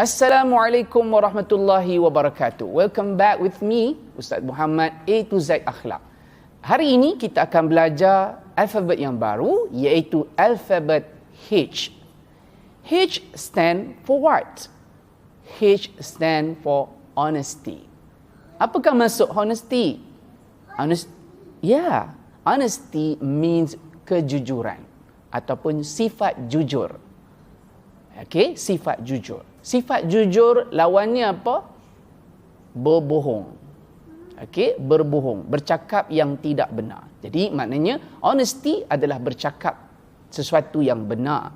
Assalamualaikum warahmatullahi wabarakatuh. Welcome back with me, Ustaz Muhammad, A to Z Akhlak. Hari ini kita akan belajar alfabet yang baru, iaitu alfabet H. H stand for what? H stand for honesty. Apakah maksud honesty? Honesty means kejujuran ataupun sifat jujur. Okey, sifat jujur. Sifat jujur lawannya apa? Berbohong. Okey, berbohong, bercakap yang tidak benar. Jadi maknanya honesty adalah bercakap sesuatu yang benar.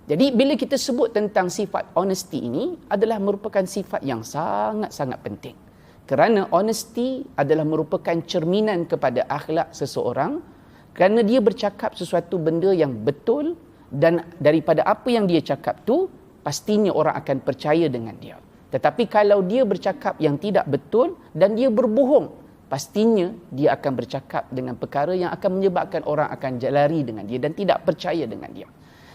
Jadi bila kita sebut tentang sifat honesty ini adalah merupakan sifat yang sangat-sangat penting. Kerana honesty adalah merupakan cerminan kepada akhlak seseorang, kerana dia bercakap sesuatu benda yang betul, dan daripada apa yang dia cakap tu pastinya orang akan percaya dengan dia. Tetapi kalau dia bercakap yang tidak betul dan dia berbohong, pastinya dia akan bercakap dengan perkara yang akan menyebabkan orang akan lari dengan dia dan tidak percaya dengan dia.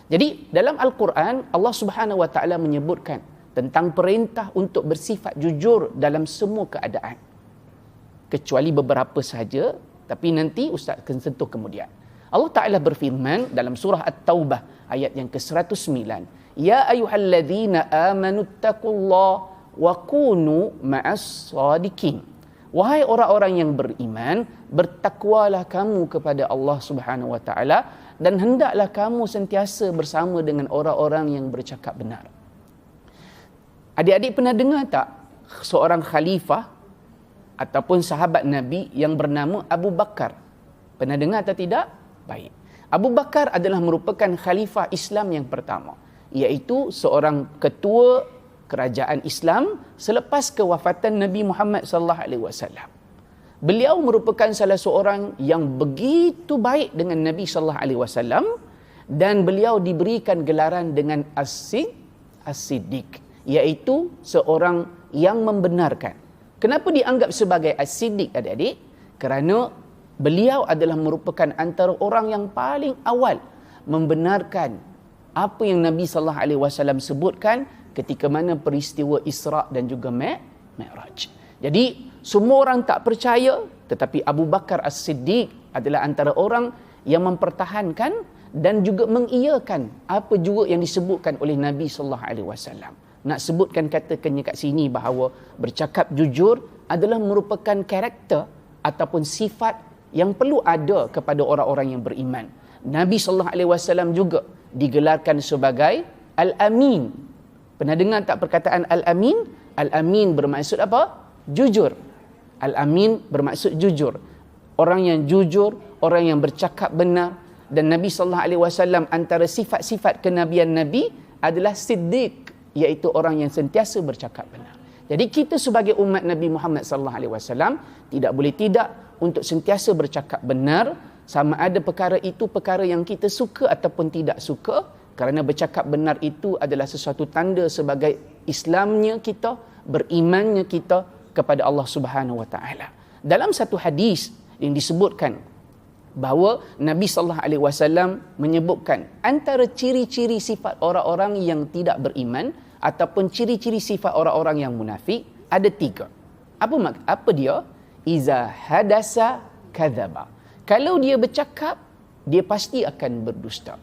Jadi dalam Al-Quran Allah Subhanahu Wa Taala menyebutkan tentang perintah untuk bersifat jujur dalam semua keadaan, kecuali beberapa sahaja, tapi nanti Ustaz akan sentuh kemudian. Allah Ta'ala berfirman dalam surah At-Taubah ayat yang ke-109, Ya ayyuhalladzina amanu taqullaha wa kunu ma'as sadiqin. Wahai orang-orang yang beriman, bertakwalah kamu kepada Allah Subhanahu Wa Taala dan hendaklah kamu sentiasa bersama dengan orang-orang yang bercakap benar. Adik-adik pernah dengar tak seorang khalifah ataupun sahabat Nabi yang bernama Abu Bakar? Pernah dengar atau tidak? Baik. Abu Bakar adalah merupakan khalifah Islam yang pertama, iaitu seorang ketua kerajaan Islam selepas kewafatan Nabi Muhammad sallallahu alaihi wasallam. Beliau merupakan salah seorang yang begitu baik dengan Nabi sallallahu alaihi wasallam dan beliau diberikan gelaran dengan As-Siddiq, iaitu seorang yang membenarkan. Kenapa dianggap sebagai As-Siddiq, adik-adik? Kerana beliau adalah merupakan antara orang yang paling awal membenarkan apa yang Nabi sallallahu alaihi wasallam sebutkan ketika mana peristiwa Isra dan juga Mi'raj. Jadi semua orang tak percaya, tetapi Abu Bakar As-Siddiq adalah antara orang yang mempertahankan dan juga mengiyakan apa juga yang disebutkan oleh Nabi sallallahu alaihi wasallam. Nak sebutkan katakannya kat sini bahawa bercakap jujur adalah merupakan karakter ataupun sifat yang perlu ada kepada orang-orang yang beriman. Nabi sallallahu alaihi wasallam juga digelarkan sebagai Al-Amin. Pernah dengar tak perkataan Al-Amin? Al-Amin bermaksud apa? Jujur. Al-Amin bermaksud jujur. Orang yang jujur, orang yang bercakap benar. Dan Nabi sallallahu alaihi wasallam antara sifat-sifat kenabian Nabi adalah Siddiq, iaitu orang yang sentiasa bercakap benar. Jadi kita sebagai umat Nabi Muhammad sallallahu alaihi wasallam tidak boleh tidak untuk sentiasa bercakap benar, sama ada perkara itu perkara yang kita suka ataupun tidak suka, kerana bercakap benar itu adalah sesuatu tanda sebagai Islamnya kita, berimannya kita kepada Allah Subhanahu Wa Taala. Dalam satu hadis yang disebutkan bahawa Nabi sallallahu alaihi wasallam menyebutkan antara ciri-ciri sifat orang-orang yang tidak beriman ataupun ciri-ciri sifat orang-orang yang munafik ada 3. Apa dia? Iza hadasa kadzaba. Kalau dia bercakap, dia pasti akan berdusta.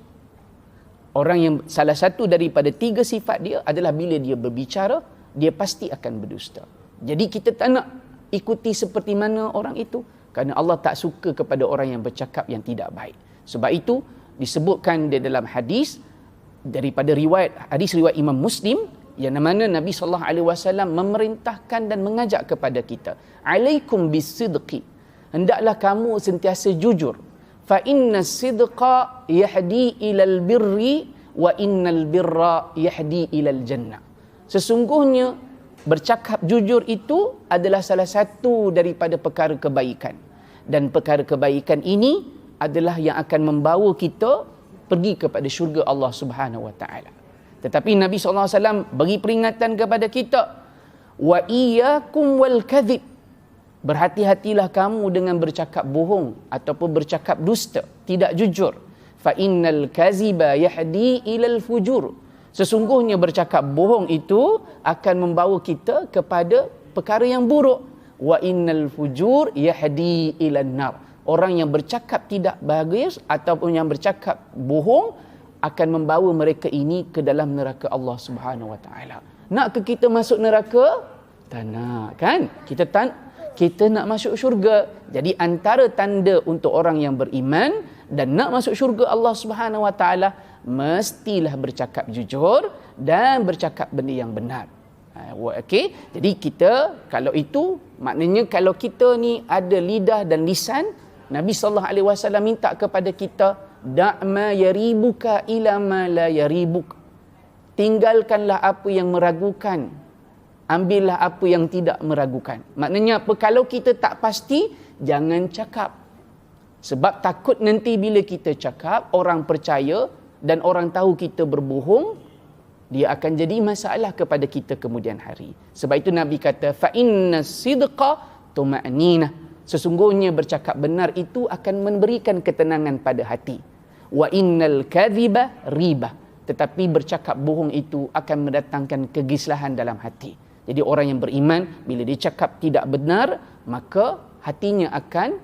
Orang yang salah satu daripada 3 sifat dia adalah bila dia berbicara, dia pasti akan berdusta. Jadi kita tak nak ikuti seperti mana orang itu, kerana Allah tak suka kepada orang yang bercakap yang tidak baik. Sebab itu disebutkan di dalam hadis daripada hadis riwayat Imam Muslim, yang mana Nabi sallallahu alaihi wasallam memerintahkan dan mengajak kepada kita, alaikum bisidqi, hendaklah kamu sentiasa jujur. Fa inna sidqa yahdi ilal birri wa innal birra yahdi ilal jannah. Sesungguhnya bercakap jujur itu adalah salah satu daripada perkara kebaikan, dan perkara kebaikan ini adalah yang akan membawa kita pergi kepada syurga Allah Subhanahu Wa Taala. Tetapi Nabi SAW bagi peringatan kepada kita, wa iyyakum wal kadhib, berhati-hatilah kamu dengan bercakap bohong ataupun bercakap dusta, tidak jujur. Fa innal kaziba yahdi ilal fujur, Sesungguhnya bercakap bohong itu akan membawa kita kepada perkara yang buruk. Wa innal fujur yahdi ilan nar. Orang yang bercakap tidak bagus ataupun yang bercakap bohong akan membawa mereka ini ke dalam neraka Allah Subhanahu Wa Taala. Nak ke kita masuk neraka? Tak nak, kan? Kita nak masuk syurga. Jadi antara tanda untuk orang yang beriman dan nak masuk syurga Allah Subhanahu Wa Taala, mestilah bercakap jujur dan bercakap benda yang benar. Okey, jadi kita kalau itu maknanya kalau kita ni ada lidah dan lisan, Nabi sallallahu alaihi wasallam minta kepada kita, da'ma yaribuka ila ma la yaribuk. Tinggalkanlah apa yang meragukan, ambillah apa yang tidak meragukan. Maknanya apa? Kalau kita tak pasti, jangan cakap. Sebab takut nanti bila kita cakap, orang percaya dan orang tahu kita berbohong, dia akan jadi masalah kepada kita kemudian hari. Sebab itu Nabi kata, fa inna sidqa tuma'ninah. Sesungguhnya bercakap benar itu akan memberikan ketenangan pada hati. Wa innal kadhiba ribah. Tetapi bercakap bohong itu akan mendatangkan kegislahan dalam hati. Jadi orang yang beriman, bila dia cakap tidak benar, maka hatinya akan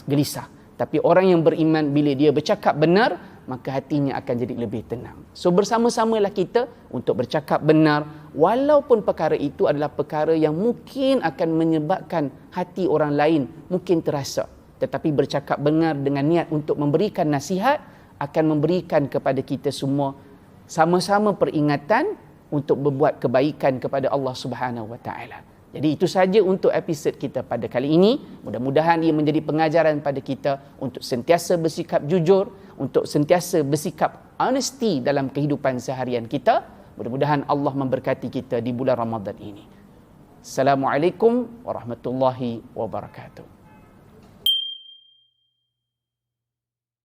gelisah. Tapi orang yang beriman, bila dia bercakap benar, maka hatinya akan jadi lebih tenang. So bersama-samalah kita untuk bercakap benar, walaupun perkara itu adalah perkara yang mungkin akan menyebabkan hati orang lain mungkin terasa. Tetapi bercakap benar dengan niat untuk memberikan nasihat akan memberikan kepada kita semua sama-sama peringatan untuk berbuat kebaikan kepada Allah Subhanahu Wa Taala. Jadi itu saja untuk episod kita pada kali ini. Mudah-mudahan ia menjadi pengajaran pada kita untuk sentiasa bersikap jujur, untuk sentiasa bersikap honesty dalam kehidupan seharian kita. Mudah-mudahan Allah memberkati kita di bulan Ramadan ini. Assalamualaikum warahmatullahi wabarakatuh.